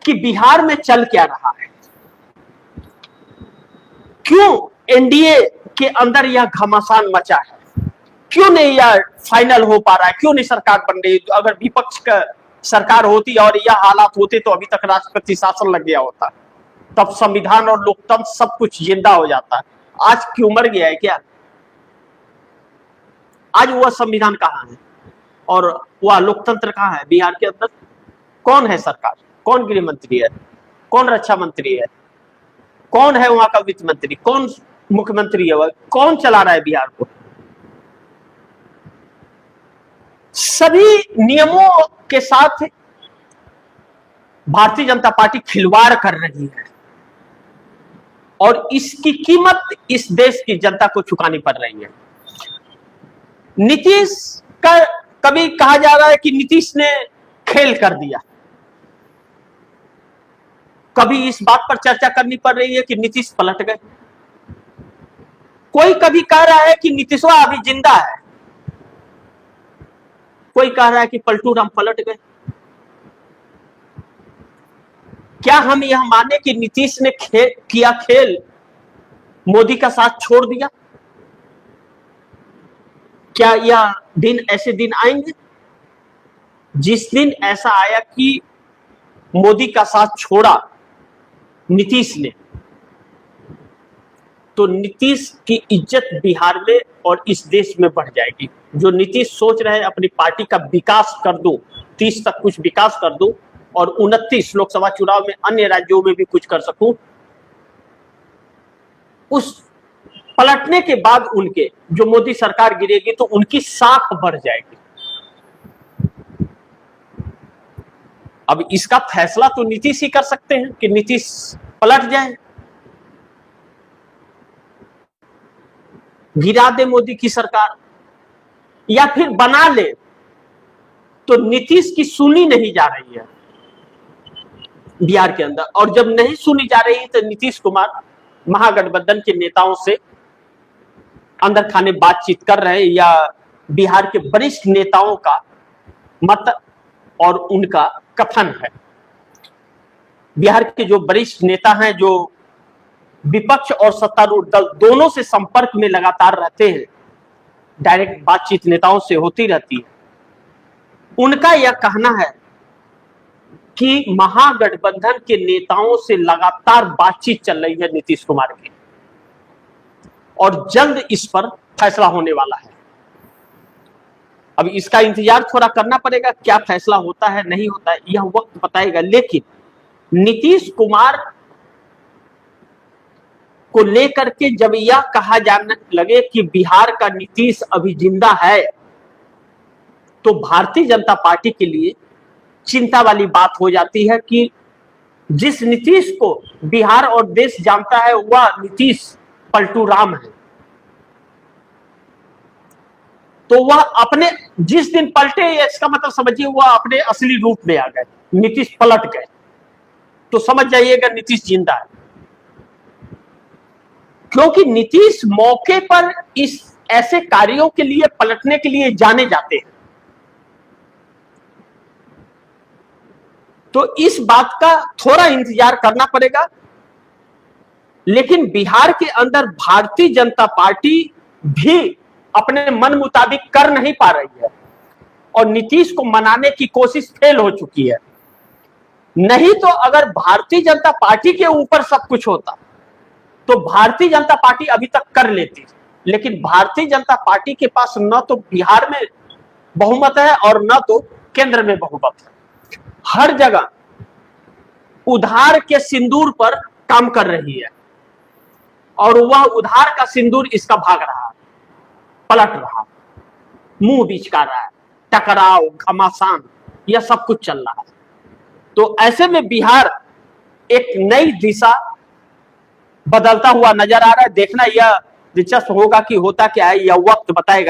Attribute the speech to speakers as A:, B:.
A: कि बिहार में चल क्या रहा है, क्यों एनडीए के अंदर यह घमासान मचा है, क्यों नहीं यह फाइनल हो पा रहा है, क्यों नहीं सरकार बन रही। अगर विपक्ष का सरकार होती और यह हालात होते तो अभी तक राष्ट्रपति शासन लग गया होता, तब संविधान और लोकतंत्र सब कुछ जिंदा हो जाता। आज क्यों मर गया है क्या? आज वह संविधान कहाँ है और वह लोकतंत्र कहाँ है? बिहार के अंदर कौन है सरकार, कौन गृह मंत्री है, कौन रक्षा मंत्री है, कौन है वहां का वित्त मंत्री, कौन मुख्यमंत्री है, वह कौन चला रहा है बिहार को? सभी नियमों के साथ भारतीय जनता पार्टी खिलवाड़ कर रही है और इसकी कीमत इस देश की जनता को चुकानी पड़ रही है। नीतीश का कभी कहा जा रहा है कि नीतीश ने खेल कर दिया, कभी इस बात पर चर्चा करनी पड़ रही है कि नीतीश पलट गए, कोई कभी कह रहा है कि नीतीशवा अभी जिंदा है, कोई कह रहा है कि पलटू राम पलट गए। क्या हम यह माने कि नीतीश ने किया खेल, मोदी का साथ छोड़ दिया? क्या यह दिन, ऐसे दिन आएंगे जिस दिन ऐसा आया कि मोदी का साथ छोड़ा नीतीश ने, तो नीतीश की इज्जत बिहार में और इस देश में बढ़ जाएगी। जो नीतीश सोच रहे हैं अपनी पार्टी का विकास कर दूं, 30 तक कुछ विकास कर दूं और 29 लोकसभा चुनाव में अन्य राज्यों में भी कुछ कर सकूं, उस पलटने के बाद उनके जो मोदी सरकार गिरेगी तो उनकी साख बढ़ जाएगी। अब इसका फैसला तो नीतीश ही कर सकते हैं कि नीतीश पलट जाए, गिरा दे मोदी की सरकार, या फिर बना ले। तो नीतीश की सुनी नहीं जा रही है बिहार के अंदर, और जब नहीं सुनी जा रही तो नीतीश कुमार महागठबंधन के नेताओं से अंदर खाने बातचीत कर रहे हैं, या बिहार के वरिष्ठ नेताओं का मत और उनका कथन है। बिहार के जो वरिष्ठ नेता हैं, जो विपक्ष और सत्तारूढ़ दल दोनों से संपर्क में लगातार रहते हैं, डायरेक्ट बातचीत नेताओं से होती रहती है, उनका यह कहना है कि महागठबंधन के नेताओं से लगातार बातचीत चल रही है नीतीश कुमार की, और जल्द इस पर फैसला होने वाला है। अब इसका इंतजार थोड़ा करना पड़ेगा, क्या फैसला होता है नहीं होता है यह वक्त बताएगा। लेकिन नीतीश कुमार को लेकर के जब यह कहा जाने लगे कि बिहार का नीतीश अभी जिंदा है, तो भारतीय जनता पार्टी के लिए चिंता वाली बात हो जाती है कि जिस नीतीश को बिहार और देश जानता है वह नीतीश पलटू राम है। तो वह अपने जिस दिन पलटे, इसका मतलब समझिए वह अपने असली रूप में आ गए, नीतीश पलट गए, तो समझ जाइएगा नीतीश जिंदा है। क्योंकि नीतीश मौके पर इस ऐसे कार्यों के लिए, पलटने के लिए जाने जाते हैं। तो इस बात का थोड़ा इंतजार करना पड़ेगा। लेकिन बिहार के अंदर भारतीय जनता पार्टी भी अपने मन मुताबिक कर नहीं पा रही है और नीतीश को मनाने की कोशिश फेल हो चुकी है। नहीं तो अगर भारतीय जनता पार्टी के ऊपर सब कुछ होता तो भारतीय जनता पार्टी अभी तक कर लेती, लेकिन भारतीय जनता पार्टी के पास न तो बिहार में बहुमत है और न तो केंद्र में बहुमत है। हर जगह उधार के सिंदूर पर काम कर रही है और वह उधार का सिंदूर इसका भाग रहा है, पलट रहा है, मुंह बिचका रहा है, टकराव, घमासान, यह सब कुछ चल रहा है। तो ऐसे में बिहार एक नई दिशा बदलता हुआ नजर आ रहा है। देखना यह दिलचस्प होगा कि होता क्या है, यह वक्त बताएगा।